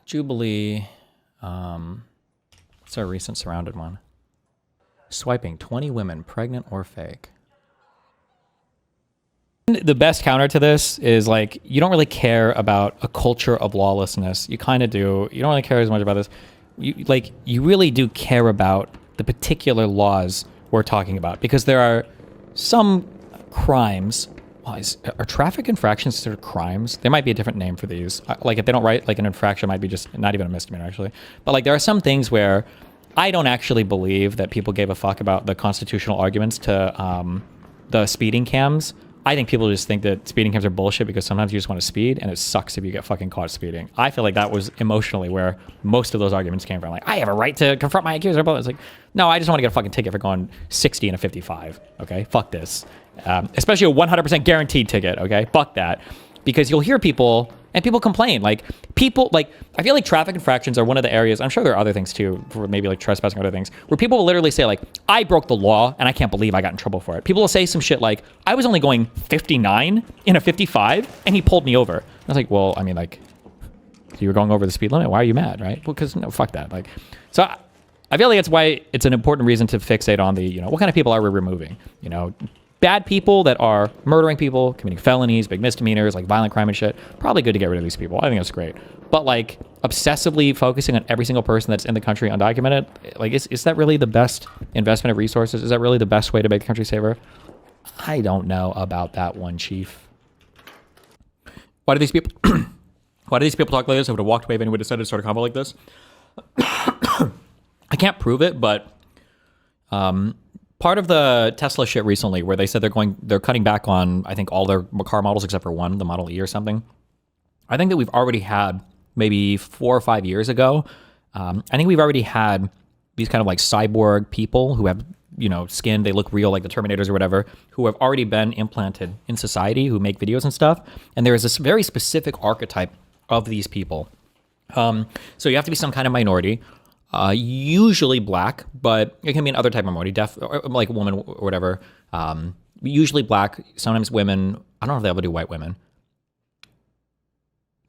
Jubilee. What's our recent surrounded one? Swiping 20 women, pregnant or fake. The best counter to this is like, you don't really care about a culture of lawlessness. You kind of do. You don't really care as much about this. You really do care about the particular laws we're talking about, because there are some crimes. Are traffic infractions considered crimes? There might be a different name for these. Like if they don't write like an infraction, might be just not even a misdemeanor actually. But like there are some things where I don't actually believe that people gave a fuck about the constitutional arguments to the speeding cams. I think people just think that speeding cams are bullshit because sometimes you just want to speed and it sucks if you get fucking caught speeding. I feel like that was emotionally where most of those arguments came from. Like, I have a right to confront my accuser. It's like, no, I just want to get a fucking ticket for going 60 and a 55. Okay, fuck this. Especially a 100% guaranteed ticket. Okay, fuck that. Because you'll hear people and people complain. Like people, like I feel like traffic infractions are one of the areas. I'm sure there are other things too, for maybe like trespassing or other things, where people will literally say like, I broke the law and I can't believe I got in trouble for it. People will say some shit like, I was only going 59 in a 55 and he pulled me over. I was like, well, I mean, like, you were going over the speed limit. Why are you mad, right? Well, because no, fuck that. Like, so I feel like that's why it's an important reason to fixate on the, you know, what kind of people are we removing? You know, bad people that are murdering people, committing felonies, big misdemeanors, like violent crime and shit. Probably good to get rid of these people. I think that's great. But like obsessively focusing on every single person that's in the country undocumented, like is that really the best investment of resources? Is that really the best way to make the country safer? I don't know about that one, Chief. Why do these people talk like this? I would have walked away if anyone decided to start a convo like this. I can't prove it, but part of the Tesla shit recently, where they said they're cutting back on, I think, all their car models except for one, the Model E or something. I think that we've already had, maybe 4 or 5 years ago, I think we've already had these kind of like cyborg people who have, you know, skin, they look real like the Terminators or whatever, who have already been implanted in society, who make videos and stuff. And there is this very specific archetype of these people. So you have to be some kind of minority. Usually black, but it can be another type of minority, deaf, or like a woman or whatever. Usually black, sometimes women. I don't know if they ever do white women.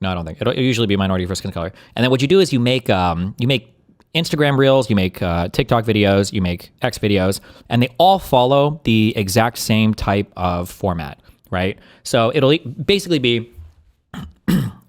No, I don't think. It'll usually be a minority for skin color. And then what you do is you make Instagram reels, you make TikTok videos, you make X videos, and they all follow the exact same type of format, right? So it'll basically be,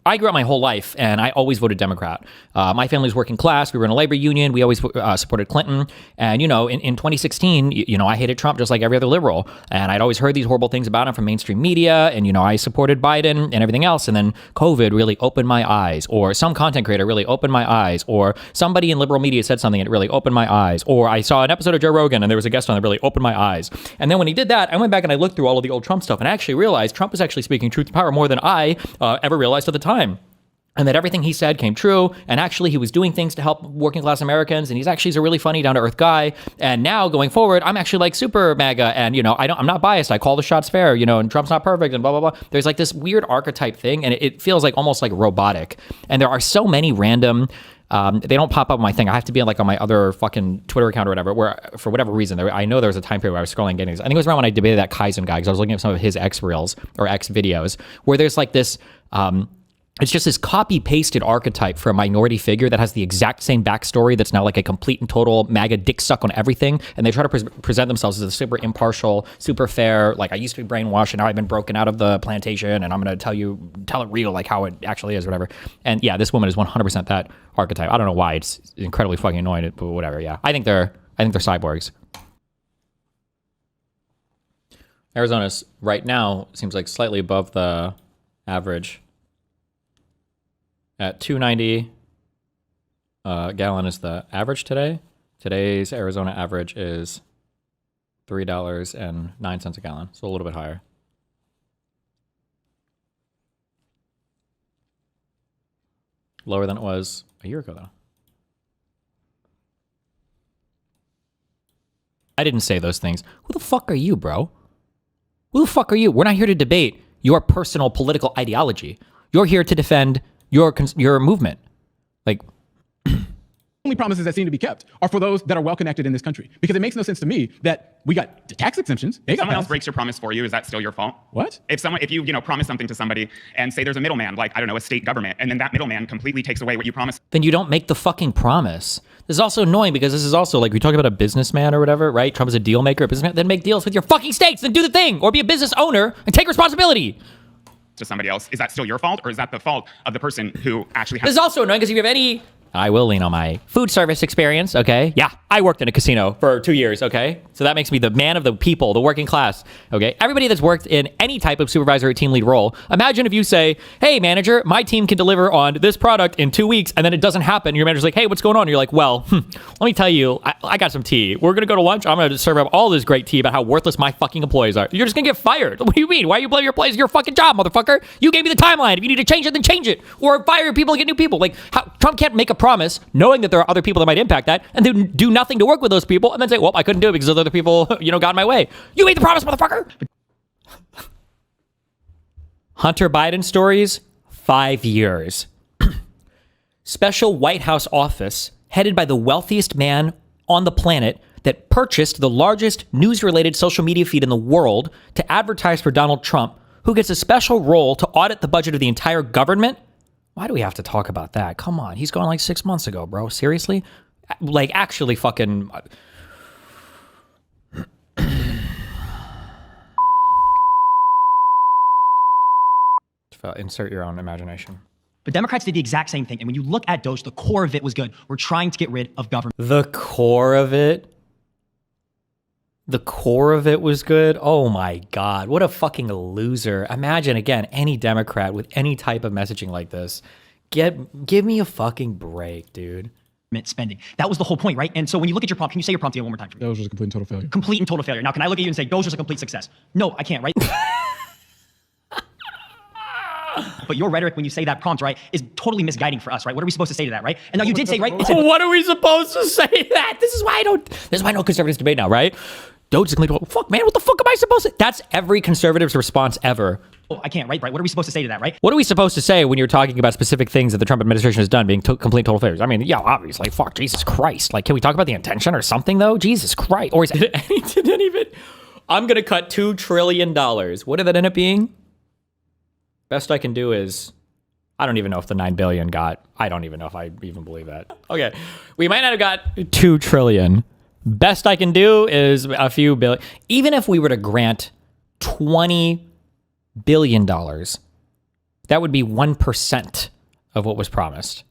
I grew up my whole life and I always voted Democrat. My family's working class. We were in a labor union. We always supported Clinton. And, you know, in 2016, you know, I hated Trump just like every other liberal. And I'd always heard these horrible things about him from mainstream media. And, you know, I supported Biden and everything else. And then COVID really opened my eyes, or some content creator really opened my eyes, or somebody in liberal media said something and it really opened my eyes. Or I saw an episode of Joe Rogan and there was a guest on that really opened my eyes. And then when he did that, I went back and I looked through all of the old Trump stuff and I actually realized Trump was actually speaking truth to power more than I ever realized at the time. And that everything he said came true. And actually, he was doing things to help working class Americans. And he's actually a really funny, down to earth guy. And now going forward, I'm actually like super MAGA. And, you know, I'm not biased. I call the shots fair, you know, and Trump's not perfect and blah, blah, blah. There's like this weird archetype thing. And it feels like almost like robotic. And there are so many random, they don't pop up on my thing. I have to be like on my other fucking Twitter account or whatever, where for whatever reason, I know there was a time period where I was scrolling getting these. I think it was around when I debated that Kaizen guy, because I was looking at some of his X reels or X videos, where there's like this, it's just this copy-pasted archetype for a minority figure that has the exact same backstory that's now like a complete and total MAGA dick suck on everything. And they try to present themselves as a super impartial, super fair, like I used to be brainwashed and now I've been broken out of the plantation and I'm going to tell it real, like how it actually is, whatever. And yeah, this woman is 100% that archetype. I don't know why. It's incredibly fucking annoying, but whatever. Yeah, I think they're cyborgs. Arizona's right now seems like slightly above the average. At $2.90 gallon is the average today. Today's Arizona average is $3.09 a gallon, so a little bit higher. Lower than it was a year ago, though. I didn't say those things. Who the fuck are you, bro? Who the fuck are you? We're not here to debate your personal political ideology. You're here to defend your movement. Like, only promises that seem to be kept are for those that are well connected in this country. Because it makes no sense to me that we got the tax exemptions. If someone else breaks your promise for you, is that still your fault? What? If you promise something to somebody and say there's a middleman, like, I don't know, a state government, and then that middleman completely takes away what you promised. Then you don't make the fucking promise. This is also annoying because this is also like we talk about a businessman or whatever, right? Trump is a deal maker, a businessman. Then make deals with your fucking states, then do the thing, or be a business owner and take responsibility. To somebody else, is that still your fault, or is that the fault of the person who actually has? This is also annoying because if you have any, I will lean on my food service experience, okay? Yeah, I worked in a casino for 2 years, okay? So that makes me the man of the people, the working class, okay? Everybody that's worked in any type of supervisor or team lead role, imagine if you say, hey, manager, my team can deliver on this product in 2 weeks, and then it doesn't happen. Your manager's like, hey, what's going on? And you're like, well, let me tell you, I got some tea. We're going to go to lunch. I'm going to serve up all this great tea about how worthless my fucking employees are. You're just going to get fired. What do you mean? Why are you blaming your employees? It's your fucking job, motherfucker. You gave me the timeline. If you need to change it, then change it. Or fire your people and get new people. Like, Trump can't make a promise knowing that there are other people that might impact that, and then do nothing to work with those people, and then say, well, I couldn't do it because those other people, got in my way. You made the promise, motherfucker! Hunter Biden stories, 5 years. Special White House office headed by the wealthiest man on the planet that purchased the largest news-related social media feed in the world to advertise for Donald Trump, who gets a special role to audit the budget of the entire government. Why do we have to talk about that? Come on. He's gone like 6 months ago, bro. Seriously? Like, actually fucking... Insert your own imagination. But Democrats did the exact same thing. And when you look at Doge, the core of it was good. We're trying to get rid of government. The core of it? The core of it was good? Oh my God. What a fucking loser. Imagine, again, any Democrat with any type of messaging like this. Give me a fucking break, dude. Spending. That was the whole point, right? And so when you look at your prompt, can you say your prompt again one more time for me? Doge was a complete and total failure. Complete and total failure. Now, can I look at you and say Doge was a complete success? No, I can't, right? But your rhetoric when you say that prompt, right, is totally misguiding for us, right? What are we supposed to say to that, right? And now you did say, right? What are we supposed to say to that? This is why I don't conservatives debate now, right? Doge is complete. Fuck, man, what the fuck am I supposed to? That's every conservative's response ever. Oh, I can't, right? What are we supposed to say to that, right? What are we supposed to say when you're talking about specific things that the Trump administration has done being complete total failures? I mean, yeah, obviously, fuck, Jesus Christ. Like, can we talk about the intention or something, though? Jesus Christ. Or is it, I'm going to cut $2 trillion. What did that end up being? Best I can do is, I don't even know if the 9 billion got, I don't even know if I even believe that. Okay, we might not have got 2 trillion. Best I can do is a few billion. Even if we were to grant $20 billion, that would be 1% of what was promised.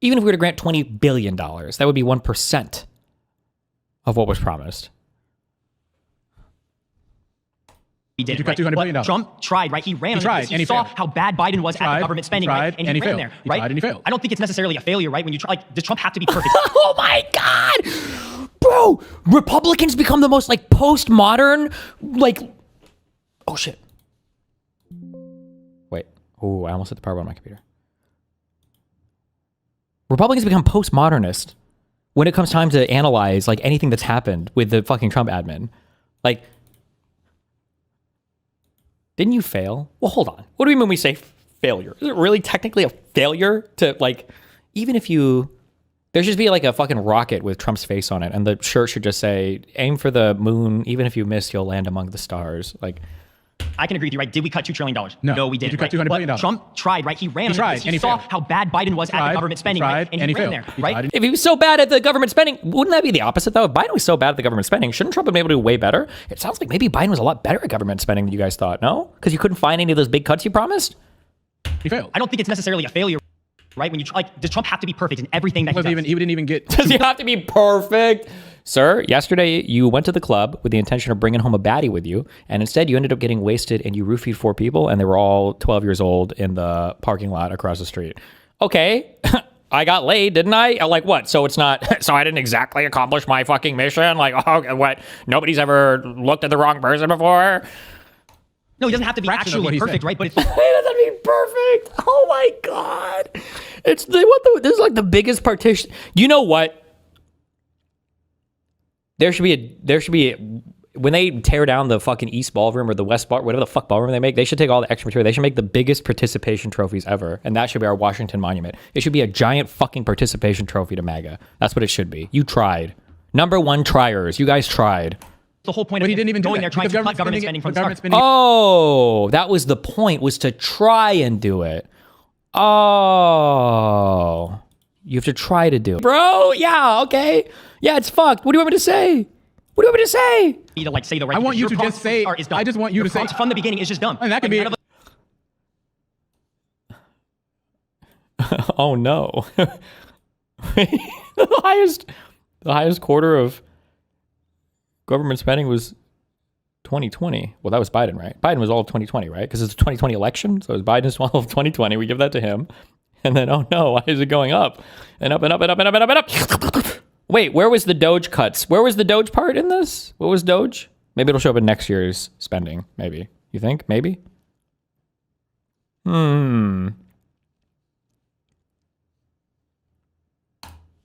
Even if we were to grant $20 billion, that would be 1% of what was promised. He did, you cut $200 billion. Trump tried, right? He ran. He tried, and he saw failed. how bad Biden was at the government spending, right? And he ran there, right? He tried and he failed. I don't think it's necessarily a failure, right? When you try, like, does Trump have to be perfect? Oh my God, bro! Republicans become the most like postmodern, like, oh shit. Wait, oh, I almost hit the power button on my computer. Republicans become postmodernist when it comes time to analyze like anything that's happened with the fucking Trump admin, like. Didn't you fail? Well, hold on. What do we mean when we say failure? Is it really technically a failure to, like, even if you, there should be like a fucking rocket with Trump's face on it, and the shirt should just say, aim for the moon, even if you miss, you'll land among the stars. Like, I can agree with you, right? Did we cut $2 trillion? No, we didn't. Did you cut $200 billion? But Trump tried, right? He ran. He tried, and he saw failed. how bad Biden was at the government spending, right? And he ran failed. there, right? if he was so bad at the government spending, wouldn't that be the opposite though? If Biden was so bad at the government spending, shouldn't Trump have been able to do way better? It sounds like maybe Biden was a lot better at government spending than you guys thought, no? Because you couldn't find any of those big cuts you promised? He failed. I don't think it's necessarily a failure, right? When you try, like, does Trump have to be perfect in everything that he does? He didn't even get. Does he have to be perfect? Sir, yesterday you went to the club with the intention of bringing home a baddie with you, and instead you ended up getting wasted and you roofied 4 people, and they were all 12 years old in the parking lot across the street. Okay, I got laid, didn't I? Like what? So it's not, so I didn't exactly accomplish my fucking mission? Like, oh, what? Nobody's ever looked at the wrong person before? No, he doesn't have to be actually perfect, right? But it's, He doesn't be perfect. Oh my God. This is like the biggest partition. You know what? There should be when they tear down the fucking East Ballroom or the West Ball, whatever the fuck ballroom they make, they should take all the extra material. They should make the biggest participation trophies ever. And that should be our Washington Monument. It should be a giant fucking participation trophy to MAGA. That's what it should be. You tried. Number one triers. You guys tried. The whole point But of he didn't even going do that. there trying Because to cut government spending from the start. Oh, that was the point, was to try and do it. Oh. You have to try to do it. Bro, yeah, okay. Yeah, it's fucked. What do you want me to say? What do you want me to say? You to like say the right I want thing. you Your to just prompt from the say, start is dumb. I just want you Your to say, prompt from the beginning is just dumb. and that could be, none of Oh no. the highest quarter of government spending was 2020. Well, that was Biden, right? Biden was all of 2020, right? Because it's the 2020 election. So it was Biden's all of 2020. We give that to him. And then, oh no, why is it going up? And up and up and up and up and up and up. Wait, where was the Doge cuts? Where was the Doge part in this? What was Doge? Maybe it'll show up in next year's spending. Maybe. You think? Maybe?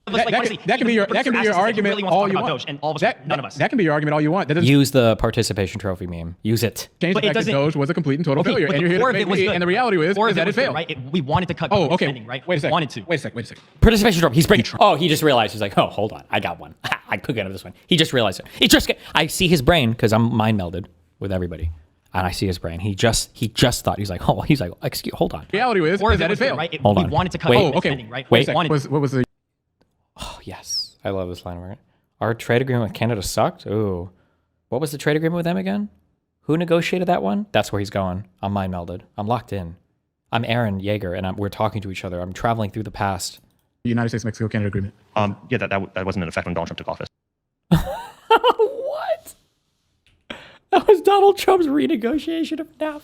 that can be your argument all you want. And all of us, none of us. That can be your argument all you want. That doesn't Use the participation trophy meme. Use it. change the But it fact that doesn't- Doge was a complete and total failure. but And the you're here core to of it make was me, good. and the reality is Core of that it was good, failed. right? We wanted to cut Oh, government okay. spending, right? Wait a second. Wanted to. Wait a second. Participation trophy. He's bringing. Oh, he just realized. He's like, oh, hold on. I got one. I could get him this one. He just realized it. I see his brain because I'm mind melded with everybody. And I see his brain. He just thought. He's like, excuse, hold on. Reality is Core of that it it was good, failed. right? Hold We on. wanted to cut Wait. government Oh, okay. spending, right? Wait. What was the Oh, yes. I love this line of it. Our trade agreement with Canada sucked. Ooh. What was the trade agreement with them again? Who negotiated that one? That's where he's going. I'm mind melded. I'm locked in. I'm Aaron Yeager, and we're talking to each other. I'm traveling through the past. United States-Mexico-Canada agreement? Yeah, that wasn't in effect when Donald Trump took office. What? That was Donald Trump's renegotiation of NAFTA.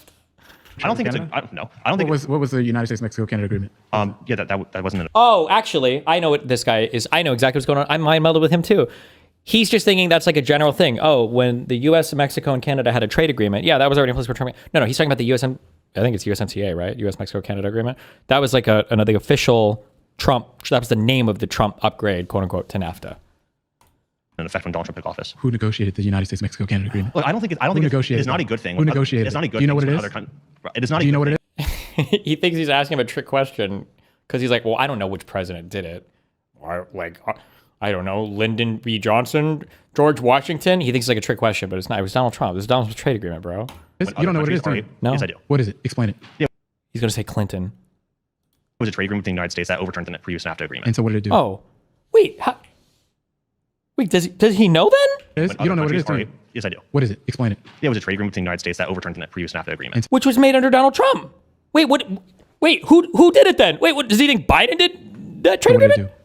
I don't think it's I don't think What was the United States-Mexico-Canada agreement? yeah, that wasn't in Oh, actually, I know what this guy is. I know exactly what's going on. I'm mind melded with him too. He's just thinking that's like a general thing. Oh, when the U.S., Mexico, and Canada had a trade agreement, yeah, that was already in place for Trump. No, he's talking about the I think it's USMCA, right? U.S., Mexico, Canada agreement. That was like another official Trump. That was the name of the Trump upgrade, quote unquote, to NAFTA. in effect when Donald Trump took office. Who negotiated the United States-Mexico-Canada agreement? Look, I don't think it's negotiated not that? a good thing. Who negotiated It's not a good Do you know thing what it for is? other It is not. Do you know what it is? He thinks he's asking him a trick question because he's like, well, I don't know which president did it. I don't know, Lyndon B. Johnson, George Washington. He thinks it's like a trick question, but it's not. It was Donald Trump. This is Donald's trade agreement, bro. You don't know what it is, do you? No. Yes, I do. What is it? Explain it. He's going to say Clinton. It was a trade agreement with the United States that overturned the previous NAFTA agreement. And so what did it do? Oh, wait. Wait, does he know then? It is? When You don't know other what it is, do countries you? Yes, I do. What is it? Explain it. Yeah, it was a trade agreement with the United States that overturned the previous NAFTA agreement. Which was made under Donald Trump. Wait, what? Wait, who did it then? Wait, what does he think Biden did that trade So what did it agreement? do?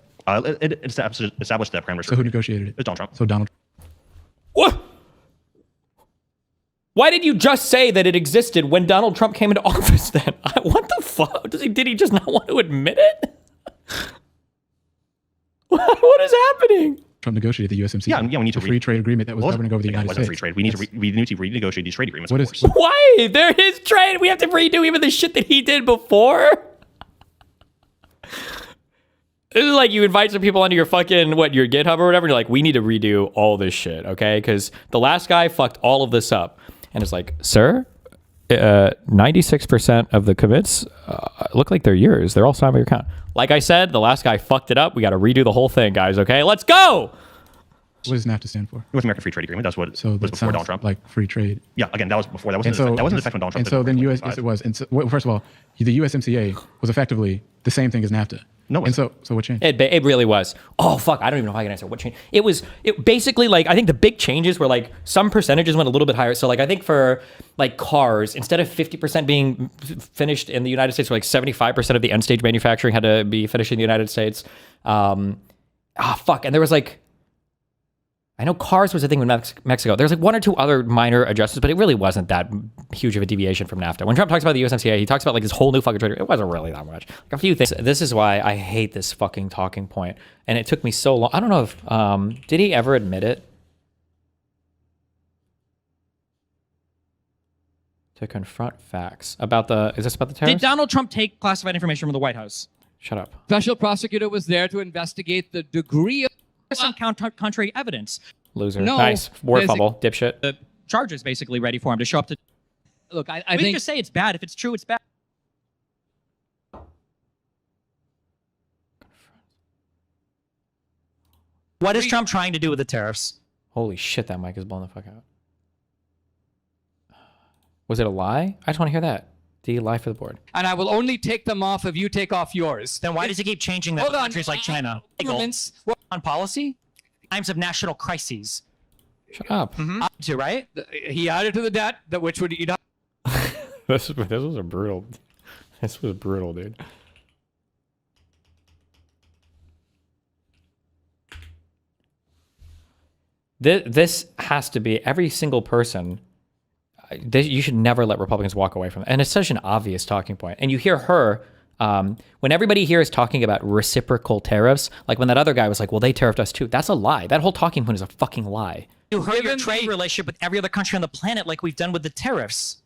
It established the parameters. So who negotiated it? It was Donald Trump. So Donald. What? Why did you just say that it existed when Donald Trump came into office then? What the fuck? Did he just not want to admit it? What is happening? Trump negotiated the USMCA. Yeah, we need to a free trade agreement that was governing over the Again, United it wasn't States. free trade. We need to renegotiate these trade agreements. What of is- course. Why? They're his trade. We have to redo even the shit that he did before. This is like you invite some people onto your fucking, your GitHub or whatever, and you're like, we need to redo all this shit, okay? Because the last guy fucked all of this up. And it's like, sir, 96% of the commits look like they're yours. They're all signed by your account. Like I said, the last guy fucked it up. We got to redo the whole thing, guys, okay? Let's go! What does NAFTA stand for? North American Free Trade Agreement. That's what So was that before sounds Donald Trump. like free trade. Yeah, again, that was before. That And wasn't so, in effect when Donald Trump and took so office. then yes, it was. And so, well, first of all, the USMCA was effectively the same thing as NAFTA. No, and so what changed? It really was. Oh, fuck. I don't even know how I can answer. What changed? It basically, like, I think the big changes were, like, some percentages went a little bit higher. So, like, I think for, like, cars, instead of 50% being finished in the United States, like 75% of the end stage manufacturing had to be finished in the United States. And there was, like, I know cars was a thing with Mexico. There's like one or two other minor adjustments, but it really wasn't that huge of a deviation from NAFTA. When Trump talks about the USMCA, he talks about like this whole new fucking trade. It wasn't really that much. Like a few things. This is why I hate this fucking talking point. And it took me so long. I don't know if, did he ever admit it? To confront facts about is this about the terrorists? Did Donald Trump take classified information from the White House? Shut up. Special prosecutor was there to investigate the degree of Some contrary evidence. Loser. No, Nice. Word there's fumble. Dipshit. The charge is basically ready for him to show up to. Look, I We can think just say it's bad. If it's true, it's bad. What is Trump trying to do with the tariffs? Holy shit, that mic is blown the fuck out. Was it a lie? I just want to hear that. D, lie for the board. and I will only take them off if you take off yours. Then why does he keep changing that Hold to on. countries like China? Governments, On policy? Times of national crises. Shut up. Too, right? he added to the debt, that which would eat up. This was a brutal. This was brutal, dude. This has to be every single person. You should never let Republicans walk away from it. And it's such an obvious talking point. And you hear her, when everybody here is talking about reciprocal tariffs, like when that other guy was like, well, they tariffed us too. That's a lie. That whole talking point is a fucking lie. You hurt your trade relationship with every other country on the planet like we've done with the tariffs.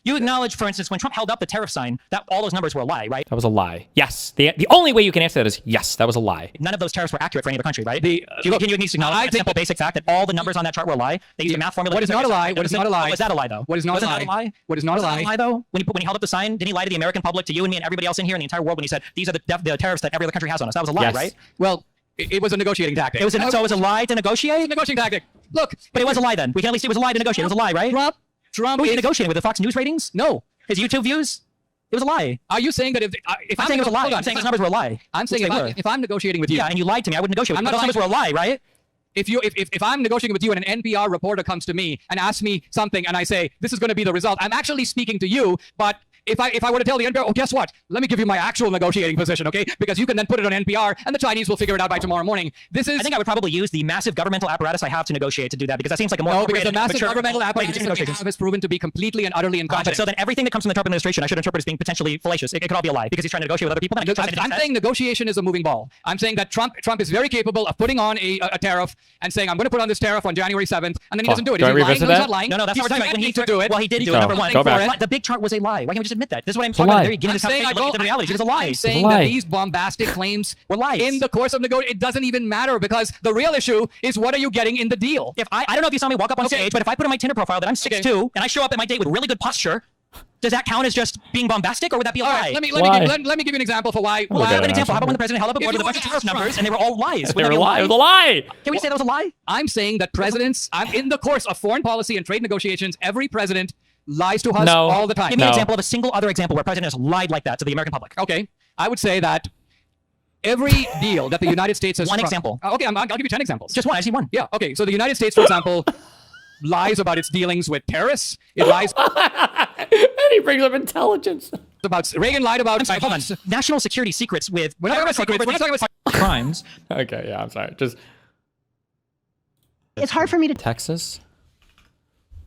You acknowledge, for instance, when Trump held up the tariff sign, that all those numbers were a lie, right? That was a lie. Yes. The only way you can answer that is yes, that was a lie. None of those tariffs were accurate for any other country, right? The- can you at least acknowledge that simple basic fact that all the numbers on that chart were a lie? They used a math formula. What is not a lie? What is not a lie? Was that a lie, though? What is not Was a it lie? What is not a Was it lie? not a lie, though? When he held up the sign, didn't he lie to the American public, to you and me and everybody else in here in the entire world when he said, these are the tariffs that every other country has on us? That was a lie, Yes. right? Well, it was a negotiating tactic. So it was a lie to negotiate? negotiating tactic. Look, But it was a lie then. We can at least say it was a lie to negotiate. It was a lie, right? Trump Who was he is- negotiating with? The Fox News ratings? No. His YouTube views? It was a lie. Are you saying that if I'm saying it was a lie. hold on, I'm saying those numbers were a lie. I'm saying Which they were. if I'm negotiating with you, Yeah, and you lied to me. I wouldn't negotiate with I'm you. not But those numbers were a lie, right? if I'm negotiating with you and an NPR reporter comes to me and asks me something and I say this is going to be the result, I'm actually speaking to you. But if I were to tell the NPR, oh, guess what? Let me give you my actual negotiating position, okay? Because you can then put it on NPR and the Chinese will figure it out by tomorrow morning. This is I think I would probably use the massive governmental apparatus I have to negotiate to do that because that seems like a more no, because the appropriate, massive mature governmental way to apparatus do that we negotiations. have has proven to be completely and utterly Gotcha. incompetent. So then everything that comes from the Trump administration I should interpret as being potentially fallacious. It could all be a lie because he's trying to negotiate with other people. I'm saying negotiation is a moving ball. I'm saying that Trump is very capable of putting on a tariff and saying I'm going to put on this tariff on January 7th, and then he doesn't do it. Do Is I he lying? revisit No, he's that? not lying. No, that's He's what we're talking about. When he threatening to do it. Well, he did do Go. it. Number one. Go back. But the big chart was a lie. Why can't we just admit that? This is what I'm a talking about at lie. the very beginning of I'm this saying conversation. Look at the reality. It was a lie. I'm saying lie. that these bombastic claims Were lies. in the course of negotiation, it doesn't even matter because the real issue is what are you getting in the deal? If I don't know if you saw me walk up on Okay. stage, but if I put in my Tinder profile that I'm 6'2" and I show up at my date with really good posture, does that count as just being bombastic, or would that be a All lie? right, let me Why? give you an example for why. Look at An it. example. How about when the president held up a If board you with a bunch of want to tariff ask numbers Trump- and they were all lies? They Would that were be a lie. It was a lie. Can we say that was a lie? I'm saying that presidents, in the course of foreign policy and trade negotiations, every president lies to us No. all the time. Give me an No. example of a single other example where a president has lied like that to the American public. Okay, I would say that every deal that the United States has One example. Okay, I'll give you 10 examples. Just one. I see one. Yeah. Okay. So the United States, for example, lies about its dealings with terrorists. It lies And he brings up intelligence. about Reagan lied about. I'm sorry, hold on. National security secrets with. We're not talking about secrets. We're not talking about Crimes. Okay, yeah, I'm sorry. Just It's hard for me to Texas.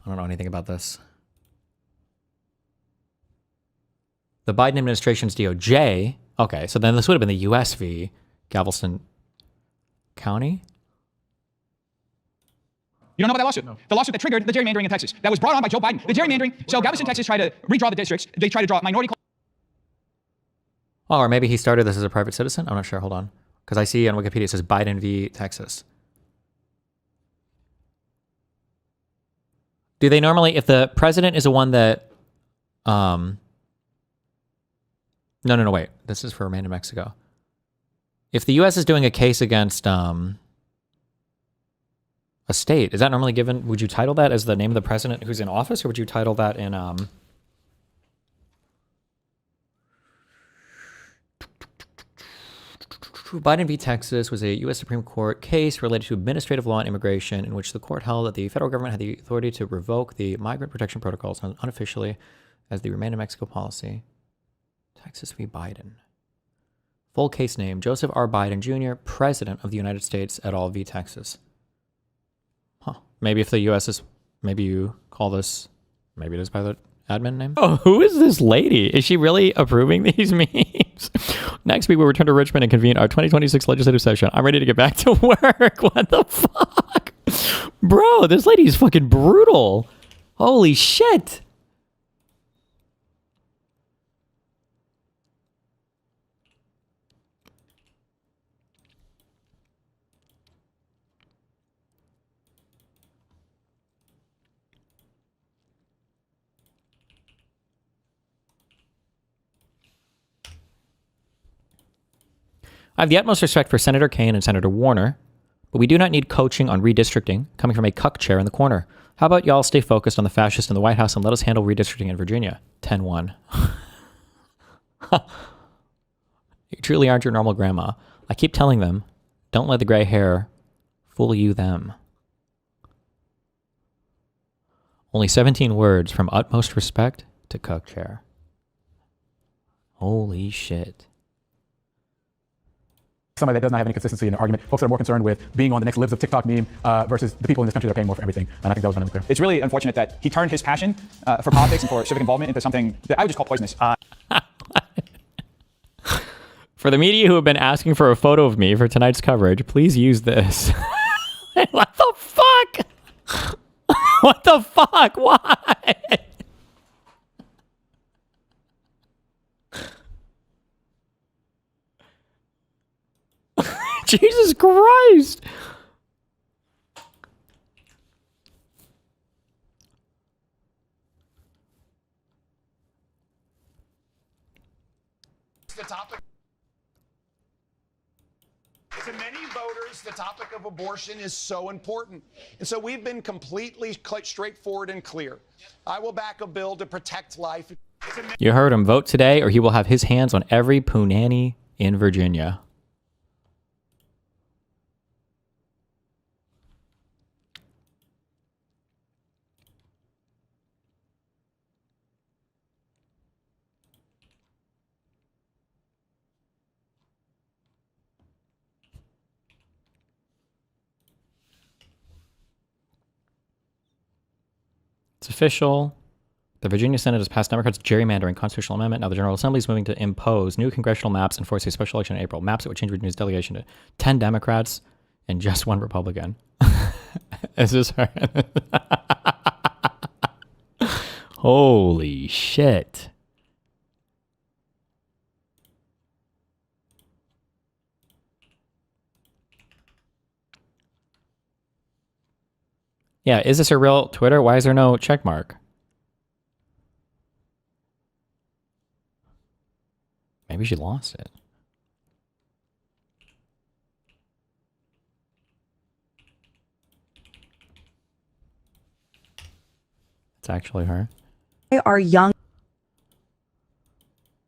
I don't know anything about this. The Biden administration's DOJ. Okay, so then this would have been the US v. Galveston County. You don't know about that lawsuit? No. The lawsuit that triggered the gerrymandering in Texas. That was brought on by Joe Biden. The gerrymandering. So Galveston, Texas tried to redraw the districts. They tried to draw minority. Oh, or maybe he started this as a private citizen. I'm not sure. Hold on, because I see on Wikipedia it says Biden v. Texas. Do they normally, if the president is the one that, no, wait. This is for Remain Mexico. If the U.S. is doing a case against a state, is that normally given? Would you title that as the name of the president who's in office, or would you title that in Biden v. Texas was a U.S. Supreme Court case related to administrative law and immigration in which the court held that the federal government had the authority to revoke the migrant protection protocols unofficially as the Remain in Mexico policy. Texas v. Biden. Full case name, Joseph R. Biden Jr., President of the United States et al. V. Texas. Huh. Maybe if the U.S. is, maybe you call this, maybe it is by the admin name. Oh, who is this lady? Is she really approving these memes? Next week, we'll return to Richmond and convene our 2026 legislative session. I'm ready to get back to work. What the fuck? Bro, this lady's fucking brutal. Holy shit. I have the utmost respect for Senator Kaine and Senator Warner, but we do not need coaching on redistricting coming from a cuck chair in the corner. How about y'all stay focused on the fascists in the White House and let us handle redistricting in Virginia? 10-1. You truly aren't your normal grandma. I keep telling them, don't let the gray hair fool you them. Only 17 words from utmost respect to cuck chair. Holy shit. Somebody that does not have any consistency in the argument. Folks that are more concerned with being on the next Libs of TikTok meme versus the people in this country that are paying more for everything. And I think that was really clear. It's really unfortunate that he turned his passion for politics and for civic involvement into something that I would just call poisonous. For the media who have been asking for a photo of me for tonight's coverage, please use this. What the fuck? What the fuck? Why? Jesus Christ. The topic. To many voters, the topic of abortion is so important. And so we've been completely straightforward and clear. I will back a bill to protect life. You heard him. Vote today or he will have his hands on every punani in Virginia. It's official. The Virginia Senate has passed Democrats' gerrymandering constitutional amendment. Now the General Assembly is moving to impose new congressional maps and force a special election in April. Maps that would change Virginia's delegation to 10 Democrats and just 1 Republican. Is this her? Holy shit. Yeah, is this a real Twitter? Why is there no check mark? Maybe she lost it. It's actually her.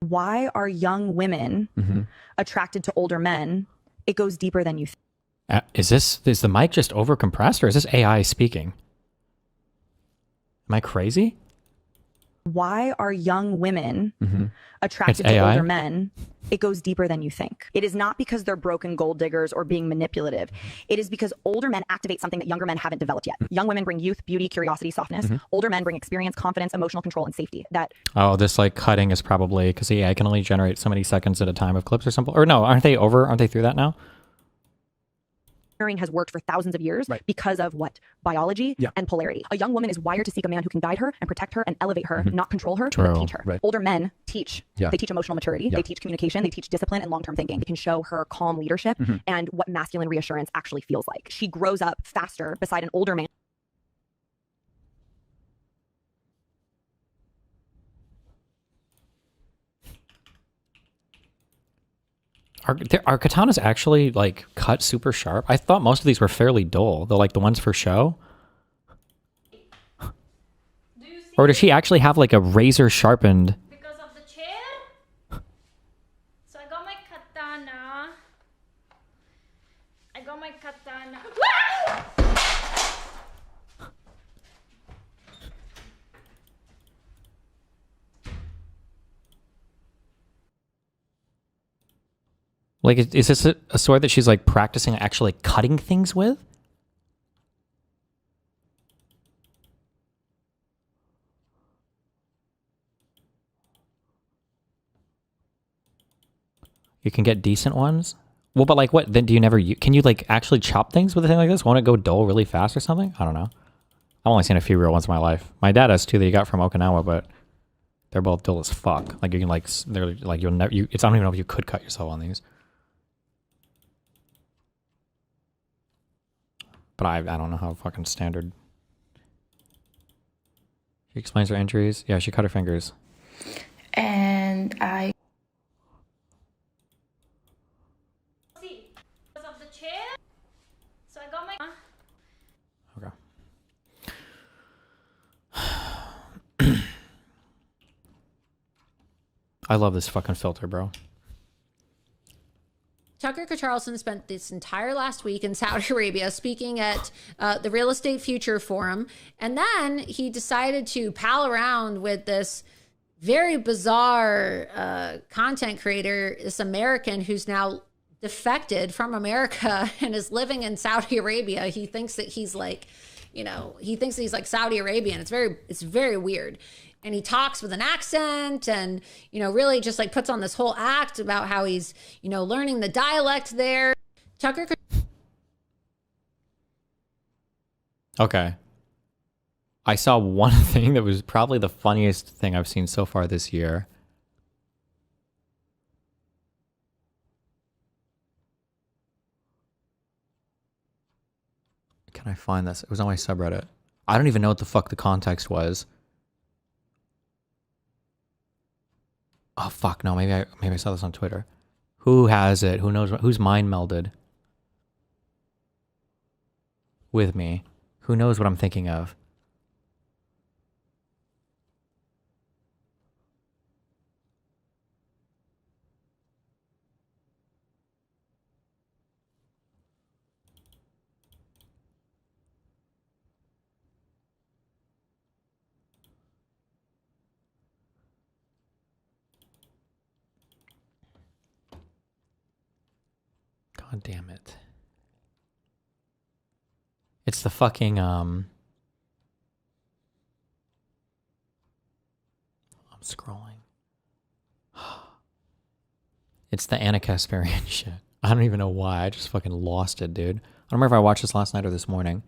Why are young women attracted to older men? It goes deeper than you think. Is the mic just over compressed or is this AI speaking? Am I crazy? Why are young women attracted It's to AI? older men? It goes deeper than you think. It is not because they're broken gold diggers or being manipulative. It is because older men activate something that younger men haven't developed yet. Young women bring youth, beauty, curiosity, softness. Older men bring experience, confidence, emotional control, and safety. Oh, this like cutting is probably because the AI can only generate so many seconds at a time of clips or something. Or no, aren't they over? Aren't they through that now? Has worked for thousands of years because of what? Biology and polarity. A young woman is wired to seek a man who can guide her and protect her and elevate her, not control her, but teach her. Older men teach. They teach emotional maturity. They teach communication. They teach discipline and long-term thinking. They can show her calm leadership and what masculine reassurance actually feels like. She grows up faster beside an older man. Are katanas actually like cut super sharp? I thought most of these were fairly dull. They're like the ones for show. Or does she actually have like a razor sharpened? Because of the chair? So I got my katana. Like, is this a sword that she's like practicing actually cutting things with? You can get decent ones. Well, but like what? Then do you never, can you like actually chop things with a thing like this? Won't it go dull really fast or something? I don't know. I've only seen a few real ones in my life. My dad has two that he got from Okinawa, but they're both dull as fuck. Like you can like, they're like, you'll never, I don't even know if you could cut yourself on these. But I don't know how fucking standard. She explains her injuries. Yeah, she cut her fingers. And I I love this fucking filter, bro. Tucker Carlson spent this entire last week in Saudi Arabia speaking at the Real Estate Future Forum. And then he decided to pal around with this very bizarre content creator, this American who's now defected from America and is living in Saudi Arabia. He thinks that he's like, you know, he thinks that he's like Saudi Arabian. It's very weird. And he talks with an accent and, you know, really just like puts on this whole act about how he's, you know, learning the dialect there. Tucker. Okay. I saw one thing that was probably the funniest thing I've seen so far this year. Can I find this? It was on my subreddit. I don't even know what the fuck the context was. Oh fuck, no, maybe I saw this on Twitter. Who has it? Who knows? Who's mind melded with me? Who knows what I'm thinking of? God damn it. It's the fucking, I'm scrolling. It's the Anna Kasparian shit. I don't even know why. I just fucking lost it, dude. I don't remember if I watched this last night or this morning.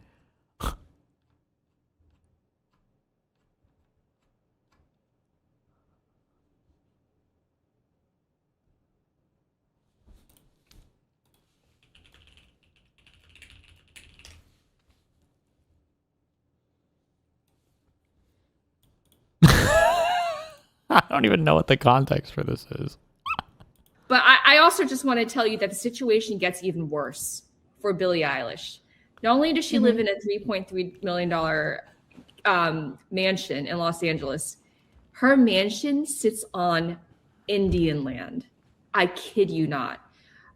I don't even know what the context for this is. But I also just want to tell you that the situation gets even worse for Billie Eilish. Not only does she live in a $3.3 million mansion in Los Angeles, her mansion sits on Indian land. I kid you not.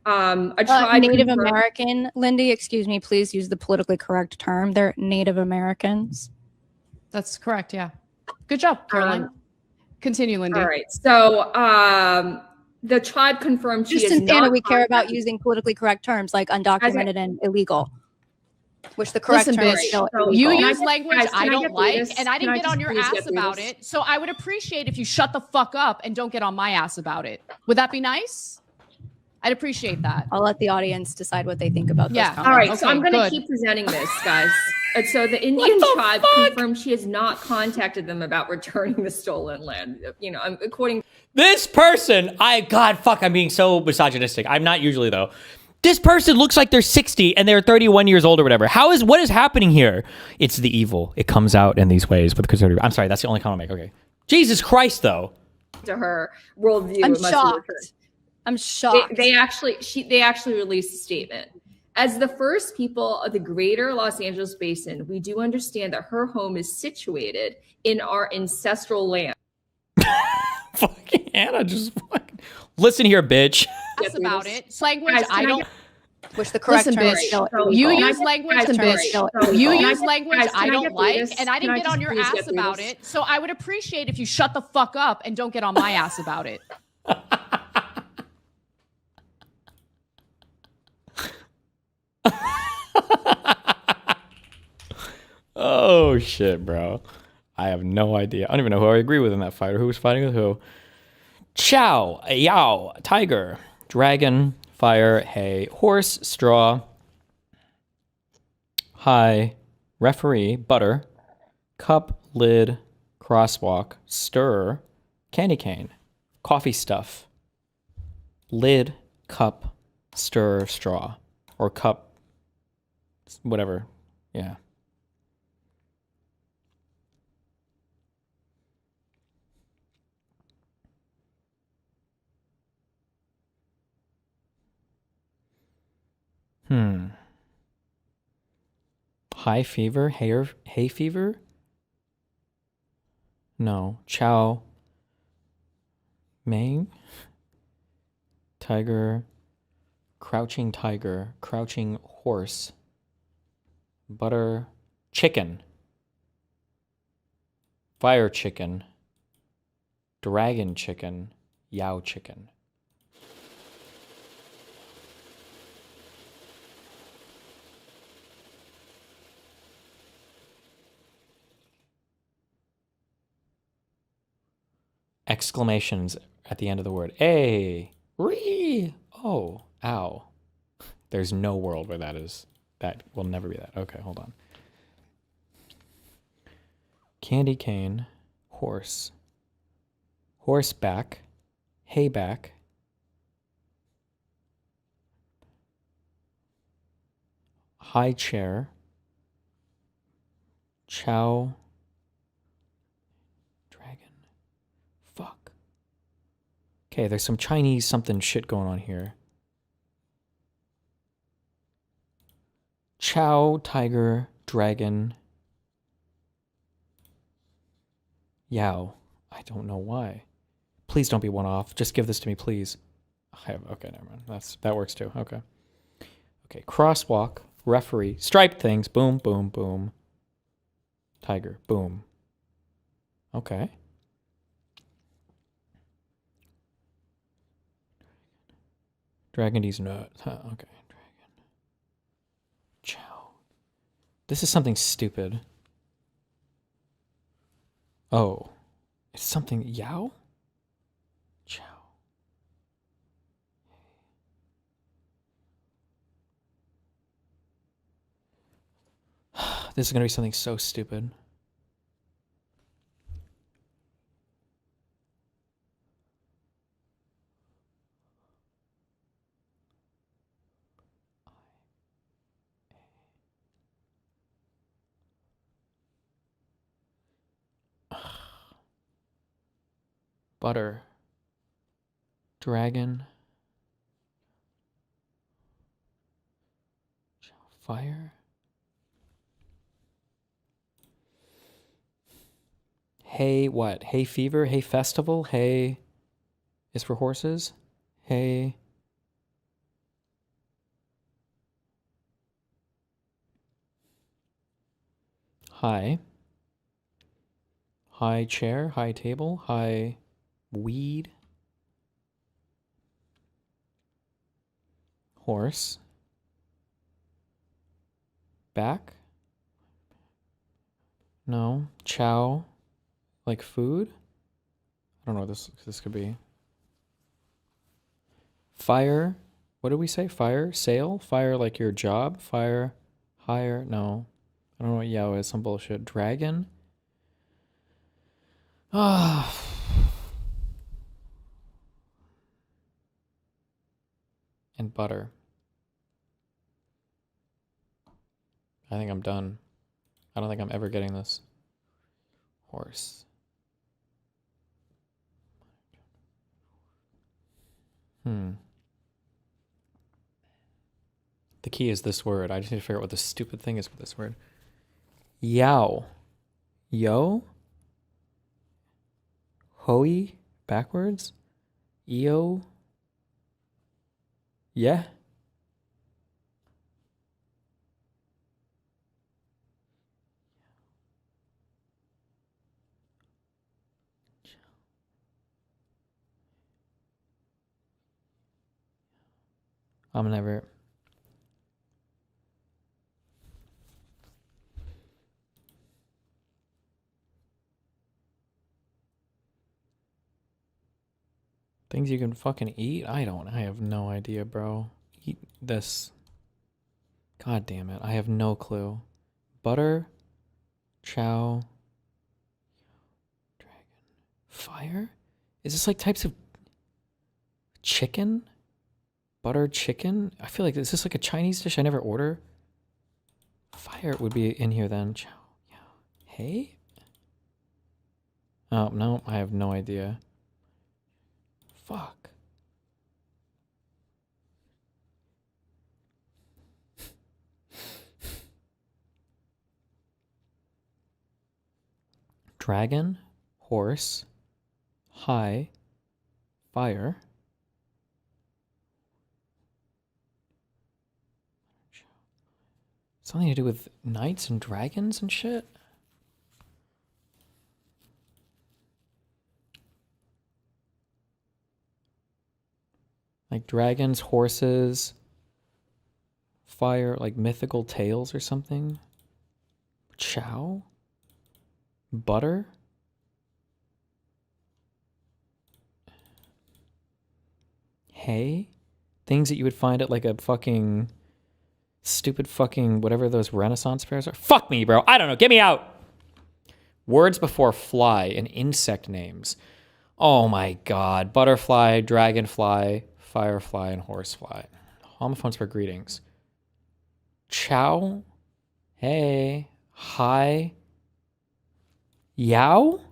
Native American, Lindy, excuse me, please use the politically correct term. They're Native Americans. That's correct, yeah. Good job, Caroline. Continue, Lindy. All right. So the tribe confirmed she Just is in Canada, not we care about using politically correct terms like undocumented and illegal, which the correct term is still illegal. You use language I don't like, and I didn't get on your ass about it. So I would appreciate if you shut the fuck up and don't get on my ass about it. Would that be nice? I'd appreciate that. I'll let the audience decide what they think about this. All right. So I'm going to keep presenting this, guys. And so the Indian tribe confirmed she has not contacted them about returning the stolen land. You know, according. This person, I'm being so misogynistic. I'm not usually though. This person looks like they're 60 and they're 31 years old or whatever. What is happening here? It's the evil. It comes out in these ways with conservative. I'm sorry, that's the only comment I'll make. Okay. Jesus Christ, though. To her worldview. I'm shocked. I'm shocked. They actually released a statement. As the first people of the greater Los Angeles basin, we do understand that her home is situated in our ancestral land. Fucking Anna, just fucking listen here, bitch. That's about it. It's language I don't. Which the correct term is still illegal. You use language I don't like, and I didn't get on your ass about it. So I would appreciate if you shut the fuck up and don't get on my ass about it. Oh shit, bro. I have no idea. I don't even know who I agree with in that fight or who was fighting with who. Chow, Yao, Tiger, Dragon, Fire, Hay, Horse, Straw, High, Referee, Butter, Cup, Lid, Crosswalk, Stir, Candy Cane, Coffee Stuff, Lid, Cup, Stir, Straw, or Cup, whatever. Yeah. High fever? Hay fever? No. Chow. Mang. Tiger. Crouching tiger. Crouching horse. Butter. Chicken. Fire chicken. Dragon chicken. Yao chicken. Exclamations at the end of the word. A, re, oh, ow. There's no world where that is. That will never be that. Okay, hold on. Candy cane, horse, horseback, hayback, high chair, chow, dragon, fuck. Okay, there's some Chinese something shit going on here. Chow, tiger, dragon, Yao. I don't know why. Please don't be one off. Just give this to me, please. Okay, never mind. That works too. Okay. Okay, crosswalk, referee, striped things, boom, boom, boom. Tiger, boom. Okay. Dragon D's nut. Huh, okay. Dragon. Chow. This is something stupid. Oh. It's something Yao? Chow. This is going to be something so stupid. Butter. Dragon. Fire. Hay what? Hay fever? Hay festival? Hay is for horses? Hay. High. High chair, high table, high weed. Horse. Back. No. Chow. Like food? I don't know what this could be. Fire. What did we say? Fire? Sale? Fire like your job? Fire. Hire? No. I don't know what Yao is. Some bullshit. Dragon? Ah. And butter. I think I'm done. I don't think I'm ever getting this. Horse. The key is this word. I just need to figure out what the stupid thing is with this word. Yao. Yo? Hoi? Backwards? Eo? Yeah? I'm never... Things you can fucking eat? I have no idea, bro. Eat this. God damn it. I have no clue. Butter. Chow. Dragon. Fire? Is this like types of chicken? Butter chicken? I feel like, is this like a Chinese dish I never order? Fire would be in here then. Chow. Yeah. Hey? Oh, no. I have no idea. Fuck. Dragon, horse, high, Fire. Something to do with knights and dragons and shit? Like dragons, horses, fire, like mythical tales or something? Chow? Butter? Hay? Things that you would find at like a fucking stupid fucking whatever those Renaissance fairs are. Fuck me, bro. I don't know. Get me out. Words before fly and insect names. Oh my god. Butterfly, dragonfly, firefly, and horsefly. Homophones for greetings. Chow? Hey. Hi. Yow?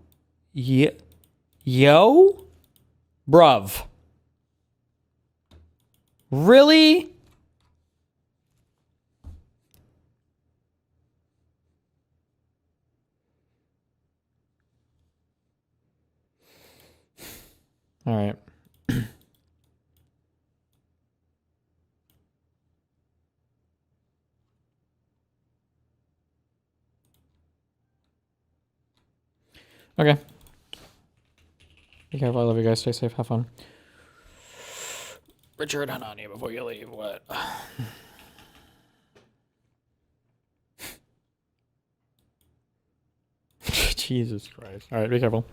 Yo? Bruv. Really? All right. Okay. Be careful. I love you guys. Stay safe. Have fun. Richard, hang on you before you leave. What? Jesus Christ. All right. Be careful.